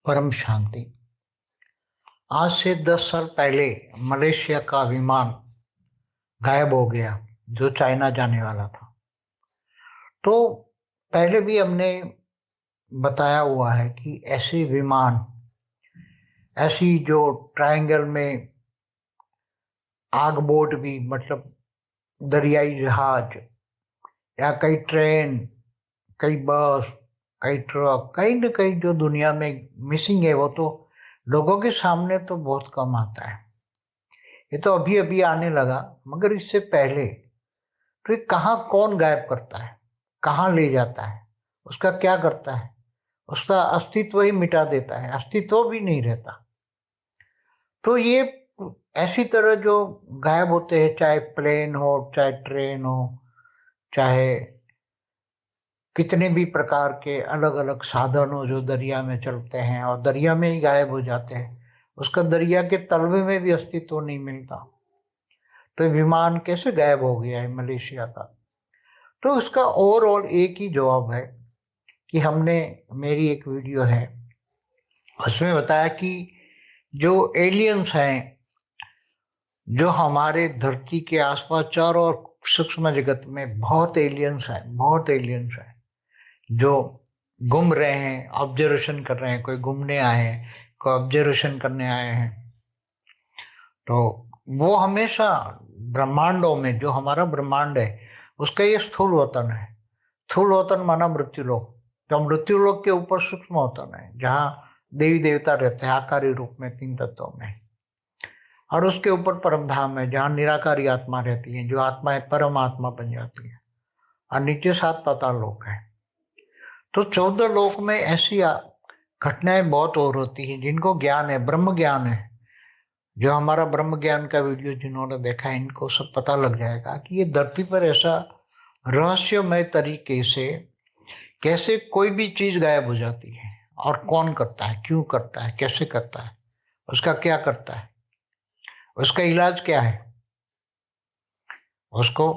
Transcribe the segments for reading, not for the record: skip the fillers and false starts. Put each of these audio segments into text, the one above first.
परम शांति। आज से 10 साल पहले मलेशिया का विमान गायब हो गया जो चाइना जाने वाला था। तो पहले भी हमने बताया हुआ है कि ऐसे विमान, ऐसी जो ट्रायंगल में आग बोट भी मतलब दरियाई जहाज या कई ट्रेन, कई बस, कई ट्रक, कहीं न कहीं जो दुनिया में मिसिंग है वो तो लोगों के सामने तो बहुत कम आता है। ये तो अभी अभी आने लगा, मगर इससे पहले तो ये कहाँ कौन गायब करता है, कहाँ ले जाता है, उसका क्या करता है, उसका अस्तित्व ही मिटा देता है, अस्तित्व भी नहीं रहता। तो ये ऐसी तरह जो गायब होते हैं, चाहे प्लेन हो, चाहे ट्रेन हो, चाहे कितने भी प्रकार के अलग अलग साधन हो जो दरिया में चलते हैं और दरिया में ही गायब हो जाते हैं, उसका दरिया के तलवे में भी अस्तित्व नहीं मिलता। तो ये विमान कैसे गायब हो गया है मलेशिया का? तो उसका ओवरऑल एक ही जवाब है कि हमने, मेरी एक वीडियो है उसमें बताया कि जो एलियंस हैं, जो हमारे धरती के आसपास चारों ओर सूक्ष्म जगत में बहुत एलियंस हैं, बहुत एलियंस हैं जो घूम रहे हैं, ऑब्जर्वेशन कर रहे हैं। कोई घूमने आए हैं, कोई ऑब्जर्वेशन करने आए हैं। तो वो हमेशा ब्रह्मांडों में, जो हमारा ब्रह्मांड है उसका ये स्थूल वतन है। स्थूल वतन माना मृत्युलोक। तो मृत्युलोक के ऊपर सूक्ष्म वतन है जहाँ देवी देवता रहते हैं आकारी रूप में 3 तत्वों में, और उसके ऊपर परम धाम है जहाँ निराकारी आत्मा रहती है, जो आत्माएं परमात्मा बन जाती है। और नीचे 7 पाताल लोक है। तो 14 लोक में ऐसी घटनाएं बहुत और होती हैं जिनको ज्ञान है, ब्रह्म ज्ञान है। जो हमारा ब्रह्म ज्ञान का वीडियो जिन्होंने देखा है, इनको सब पता लग जाएगा कि ये धरती पर ऐसा रहस्यमय तरीके से कैसे कोई भी चीज गायब हो जाती है, और कौन करता है, क्यों करता है, कैसे करता है, उसका क्या करता है, उसका इलाज क्या है। उसको,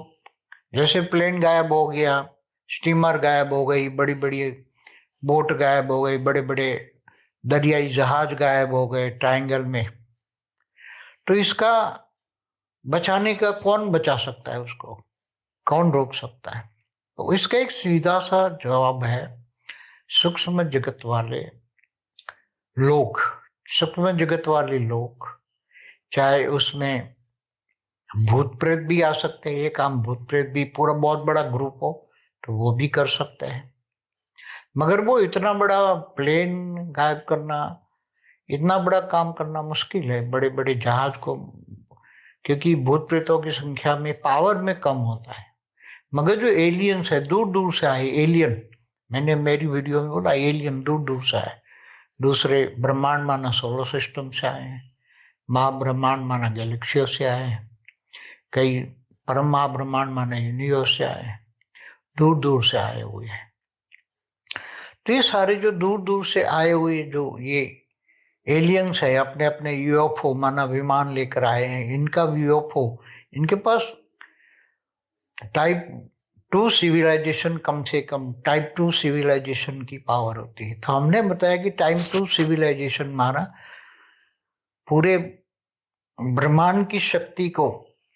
जैसे प्लेन गायब हो गया, स्टीमर गायब हो गई, बड़ी बड़ी बोट गायब हो गई, बड़े बड़े दरियाई जहाज गायब हो गए ट्रायंगल में, तो इसका बचाने का कौन बचा सकता है, उसको कौन रोक सकता है? तो इसका एक सीधा सा जवाब है सूक्ष्म जगत वाले लोग। सूक्ष्म जगत वाले लोग, चाहे उसमें भूत प्रेत भी आ सकते हैं। ये काम भूत प्रेत भी पूरा बहुत बड़ा ग्रुप हो तो वो भी कर सकते हैं। मगर वो इतना बड़ा प्लेन गायब करना, इतना बड़ा काम करना मुश्किल है, बड़े बड़े जहाज को, क्योंकि भूत प्रेतों की संख्या में, पावर में कम होता है। मगर जो एलियंस है, दूर दूर से आए एलियन, मैंने मेरी वीडियो में बोला एलियन दूर दूर से आए, दूसरे ब्रह्मांड माना सोलर सिस्टम से आए हैं, महाब्रह्मांड माना गैलेक्सियों से आए हैं, कई परम महाब्रह्मांड माने यूनिवर्स से आए हैं, दूर दूर से आए हुए हैं। तो ये सारे जो दूर दूर से आए हुए जो ये एलियंस है, अपने अपने यूएफओ माना विमान लेकर आए हैं। इनका यूएफओ, इनके पास टाइप 2 सिविलाइजेशन, कम से कम टाइप 2 सिविलाइजेशन की पावर होती है। तो हमने बताया कि टाइप 2 सिविलाइजेशन माना पूरे ब्रह्मांड की शक्ति को,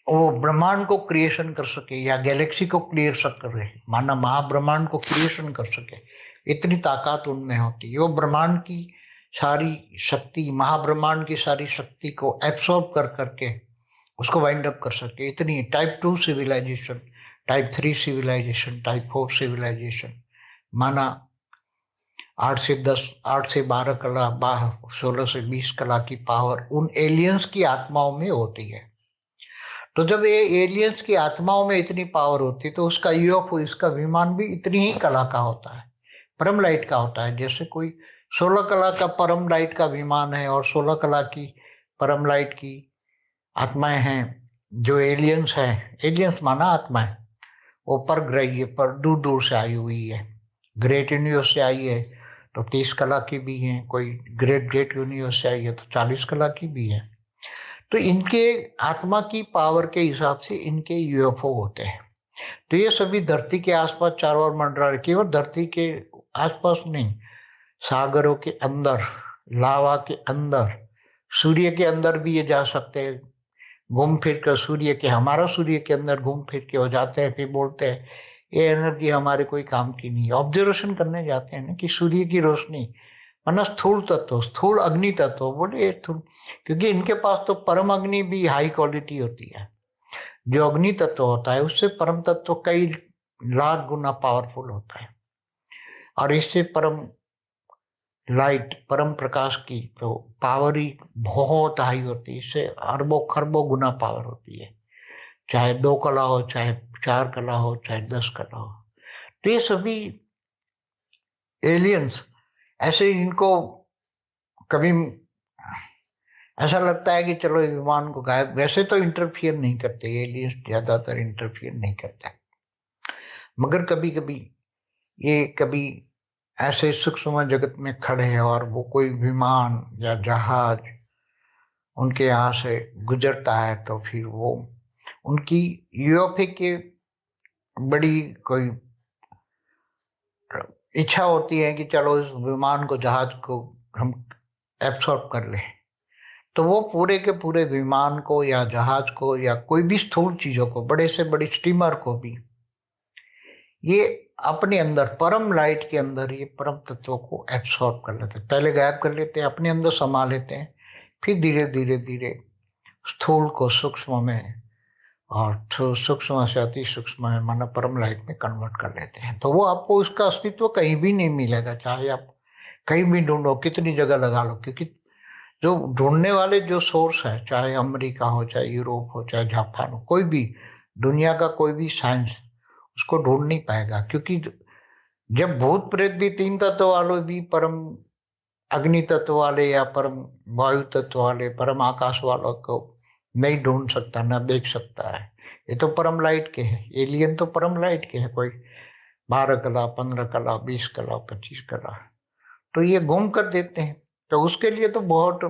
वो ब्रह्मांड को क्रिएशन कर सके या गैलेक्सी को क्रिएशन कर रहे, माना महाब्रह्मांड को क्रिएशन कर सके, इतनी ताकत उनमें होती है। वो ब्रह्मांड की सारी शक्ति, महाब्रह्मांड की सारी शक्ति को एब्सॉर्ब कर करके उसको वाइंड अप कर सके, इतनी type 2 civilisation, type 3 civilisation, type 4 civilisation, माना 8 से 12 कला, 16 से 20 कला की पावर उन एलियंस की आत्माओं में होती है। तो जब ये एलियंस की आत्माओं में इतनी पावर होती है तो उसका यूएफओ, इसका विमान भी इतनी ही कला का होता है, परम लाइट का होता है। जैसे कोई 16 कला का परम लाइट का विमान है और 16 कला की परम लाइट की आत्माएं हैं जो एलियंस हैं। एलियंस माना आत्माएं, वो परग्रही, पर दूर दूर से आई हुई है, ग्रेट यूनिवर्स से आई है तो 30 कला की भी है, कोई ग्रेट ग्रेट यूनिवर्स से आई है तो 40 कला की भी है। तो इनके आत्मा की पावर के हिसाब से इनके यूएफओ होते हैं। तो ये सभी धरती के आसपास चारों ओर मंडरा रहे, केवल धरती के आसपास नहीं, सागरों के अंदर लावा के अंदर, सूर्य के अंदर भी ये जा सकते हैं, घूम फिर कर सूर्य के, हमारा सूर्य के अंदर घूम फिर के हो जाते हैं। फिर बोलते हैं ये एनर्जी हमारे कोई काम की नहीं है। ऑब्जर्वेशन करने जाते हैं ना कि सूर्य की रोशनी, वरना स्थूल तत्व, स्थूल अग्नि तत्व बोले क्योंकि इनके पास तो परम अग्नि भी हाई क्वालिटी होती है। जो अग्नि तत्व होता है उससे परम तत्व कई लाख गुना पावरफुल होता है। और इससे परम लाइट, परम प्रकाश की तो पावर ही बहुत हाई होती है। इससे अरबों खरबों गुना पावर होती है, चाहे 2 कला हो, चाहे 4 कला हो, चाहे 10 कला हो। तो ये सभी एलियंस ऐसे, इनको कभी ऐसा लगता है कि चलो विमान को गायब, वैसे तो इंटरफियर नहीं करते एलियंस, ज्यादातर इंटरफियर नहीं करते, मगर कभी कभी ये कभी ऐसे सूक्ष्म जगत में खड़े हैं और वो कोई विमान या जहाज उनके यहाँ से गुजरता है, तो फिर वो उनकी यूएफओ के बड़ी कोई इच्छा होती है कि चलो इस विमान को, जहाज को हम एब्सॉर्ब कर लें। तो वो पूरे के पूरे विमान को या जहाज को या कोई भी स्थूल चीजों को, बड़े से बड़ी स्टीमर को भी, ये अपने अंदर परम लाइट के अंदर ये परम तत्वों को एब्सॉर्ब कर लेते हैं। पहले गायब कर लेते हैं, अपने अंदर समा लेते हैं, फिर धीरे धीरे धीरे स्थूल को सूक्ष्म में, और सूक्ष्म से अति सूक्ष्म में, माना परम लाइट में कन्वर्ट कर लेते हैं। तो वो आपको उसका अस्तित्व कहीं भी नहीं मिलेगा, चाहे आप कहीं भी ढूंढो, कितनी जगह लगा लो, क्योंकि जो ढूंढने वाले जो सोर्स है, चाहे अमेरिका हो, चाहे यूरोप हो, चाहे जापान हो, कोई भी दुनिया का कोई भी साइंस उसको ढूंढ नहीं पाएगा। क्योंकि जब भूत प्रेत भी, 3 तत्व वाले भी, परम अग्नि तत्व वाले या परम वायु तत्व वाले, परम आकाश वालों को नहीं ढूंढ सकता, ना देख सकता है। ये तो परम लाइट के हैं, एलियन तो परम लाइट के हैं। कोई 12 कला, 15 कला, 20 कला, 25 कला, तो ये गुम कर देते हैं। तो उसके लिए तो बहुत,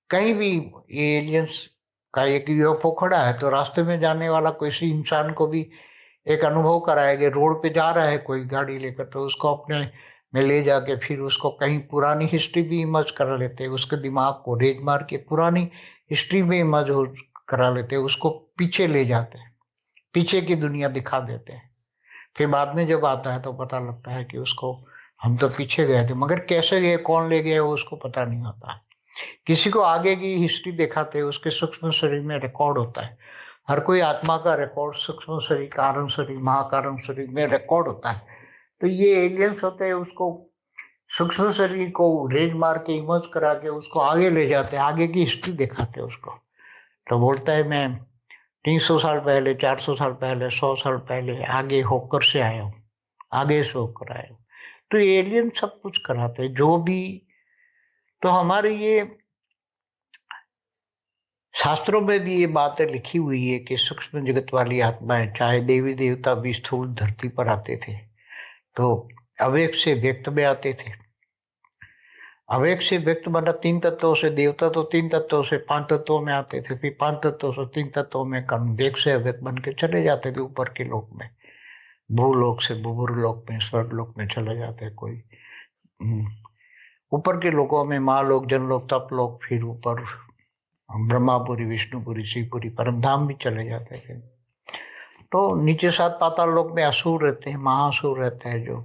कहीं भी ये एलियंस का एक यूएफओ खड़ा है तो रास्ते में जाने वाला किसी इंसान को भी एक अनुभव कराएंगे। रोड पे जा रहा है कोई गाड़ी लेकर, तो उसको अपने में ले जाके फिर उसको कहीं पुरानी हिस्ट्री भी इमर्ज करा लेते हैं, उसके दिमाग को रेज मार के पुरानी हिस्ट्री में इमर्ज करा लेते हैं, उसको पीछे ले जाते हैं, पीछे की दुनिया दिखा देते हैं। फिर बाद में जब आता है तो पता लगता है कि उसको हम तो पीछे गए थे, मगर कैसे गए, कौन ले गया, उसको पता नहीं होता। किसी को आगे की हिस्ट्री दिखाते हैं, उसके सूक्ष्म शरीर में रिकॉर्ड होता है। हर कोई आत्मा का रिकॉर्ड सूक्ष्म शरीर, कारण शरीर, महाकारण शरीर में रिकॉर्ड होता है। तो ये एलियंस होते हैं, उसको सूक्ष्म शरीर को रेज मार के, इमर्ज करा के उसको आगे ले जाते हैं, आगे की हिस्ट्री दिखाते हैं उसको। तो बोलता है मैं 300 साल पहले, 400 साल पहले, 100 साल पहले आगे होकर से आया हूँ, आगे से होकर आया हूँ। तो एलियन सब कुछ कराते हैं जो भी। तो हमारे ये शास्त्रों में भी ये बातें लिखी हुई है कि सूक्ष्म जगत वाली आत्माएं, चाहे देवी देवता भी स्थूल धरती पर आते थे तो अव्यक्त से व्यक्त में आते थे। अव्यक्त से व्यक्त बना 3 तत्वों से, देवता तो 3 तत्वों से 5 तत्वों में आते थे, फिर 5 तत्वों से 3 तत्वों में व्यक्त से अव्यक्त बन के चले जाते थे ऊपर के लोक में, भूलोक से भूभुर लोक में, स्वर्ग लोक में चले जाते। कोई ऊपर के लोकों में महालोक, जनलोक, तपलोक, फिर ऊपर ब्रह्मापुरी, विष्णुपुरी, शिवपुरी, परमधाम भी चले जाते थे। तो नीचे 7 पाताल लोक में असुर रहते हैं, महासुर रहते हैं, जो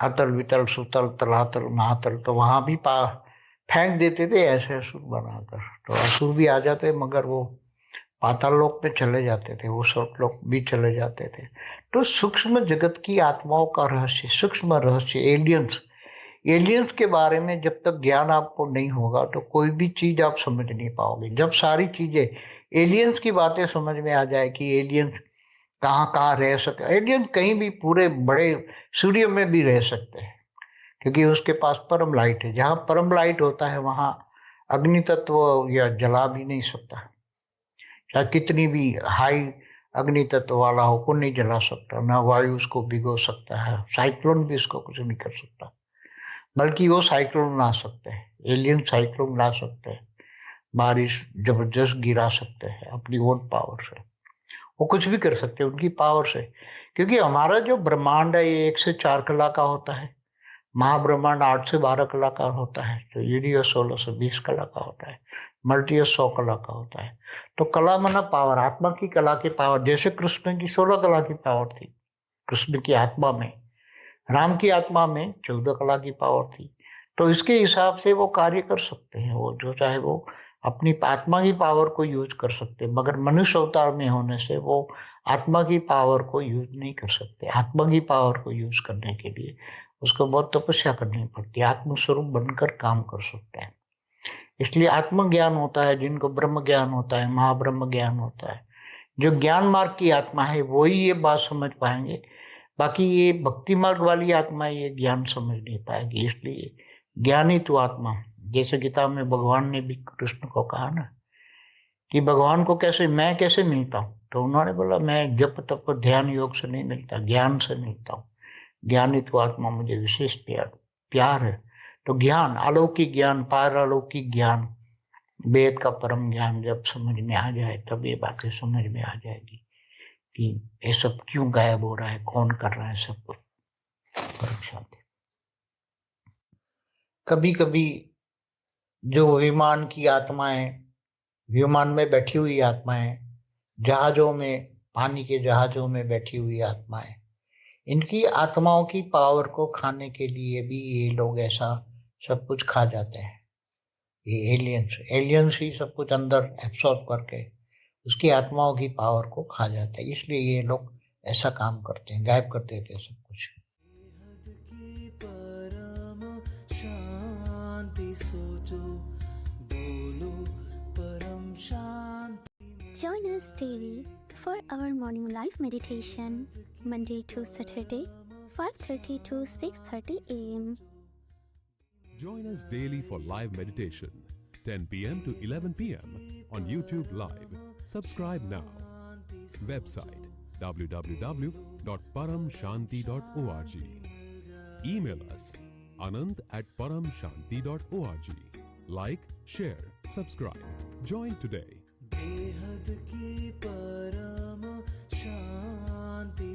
अतल वितल सुतल तलातल महातल, तो वहां भी फेंक देते थे ऐसे असुर बनाकर। तो असुर भी आ जाते, मगर वो पाताल लोक में चले जाते थे, वो स्वर्ग लोक भी चले जाते थे। तो सूक्ष्म जगत की आत्माओं का रहस्य, सूक्ष्म रहस्य, एलियंस के बारे में जब तक ज्ञान आपको नहीं होगा तो कोई भी चीज आप समझ नहीं पाओगे। जब सारी चीजें, एलियंस की बातें समझ में आ जाए कि एलियंस कहाँ कहाँ रह सकते, एलियन कहीं भी, पूरे बड़े सूर्य में भी रह सकते हैं, क्योंकि उसके पास परम लाइट है। जहाँ परम लाइट होता है वहां अग्नि तत्व या जला भी नहीं सकता, चाहे कितनी भी हाई अग्नि तत्व वाला हो, को नहीं जला सकता, ना वायु उसको भिगो सकता है, साइक्लोन भी उसको कुछ नहीं कर सकता। बल्कि वो साइक्लोन ला सकते हैं, एलियन साइक्लोन ला सकते हैं, बारिश जबरदस्त गिरा सकते हैं अपनी ओन पावर से, वो कुछ भी कर सकते हैं उनकी पावर से। क्योंकि हमारा जो ब्रह्मांड है ये 1 से 4 कला का होता है, महाब्रह्मांड 8 से 12 कला का होता है, तो यूनिवर्स 16 से 20 कला का होता है, मल्टीवर्स 100 कला का होता है। तो कला माना पावर, आत्मा की कला की पावर। जैसे कृष्ण की 16 कला की पावर थी कृष्ण की आत्मा में, राम की आत्मा में 14 कला की पावर थी। तो इसके हिसाब से वो कार्य कर सकते हैं, वो जो चाहे वो अपनी आत्मा की पावर को यूज कर सकते हैं, मगर मनुष्य अवतार में होने से वो आत्मा की पावर को यूज नहीं कर सकते। आत्मा की पावर को यूज करने के लिए उसको बहुत तपस्या करनी पड़ती है, आत्मस्वरूप बनकर काम कर सकता है। इसलिए आत्मज्ञान होता है, जिनको ब्रह्म ज्ञान होता है, महाब्रह्म ज्ञान होता है। जो ज्ञान मार्ग की आत्मा है वही ये बात समझ पाएंगे, बाकी ये भक्ति मार्ग वाली आत्मा ये ज्ञान समझ नहीं पाएगी। इसलिए ज्ञानी तू आत्मा, जैसे गीता में भगवान ने भी कृष्ण को कहा ना कि भगवान को कैसे मैं कैसे मिलता हूँ, तो उन्होंने बोला मैं जप तप ध्यान योग से नहीं मिलता, ज्ञान से मिलता हूँ। ज्ञानी तू आत्मा मुझे विशेष प्यार है। तो ज्ञान, अलौकिक ज्ञान, पारलौकिक ज्ञान, वेद का परम ज्ञान जब समझ में आ जाए तब ये बातें समझ में आ जाएगी कि ये सब क्यों गायब हो रहा है, कौन कर रहा है सब कुछ। परम शांति। कभी कभी जो विमान की आत्माएं, विमान में बैठी हुई आत्माएं, जहाजों में, पानी के जहाजों में बैठी हुई आत्माएं, इनकी आत्माओं की पावर को खाने के लिए भी ये लोग ऐसा सब कुछ खा जाते हैं। ये एलियंस ही सब कुछ अंदर एब्सॉर्ब करके उसकी आत्माओं की पावर को खा जाते हैं। इसलिए ये लोग ऐसा काम करते हैं, गायब कर देते हैं सब कुछ। Join us daily for our morning live meditation, Monday to Saturday, 5:30 to 6:30 a.m. Join us daily for live meditation, 10 p.m. to 11 p.m. on YouTube Live. Subscribe now. Website www.paramshanti.org. Email us anand@paramshanti.org. Like, share, subscribe. Join today. बेहद की परम शांति।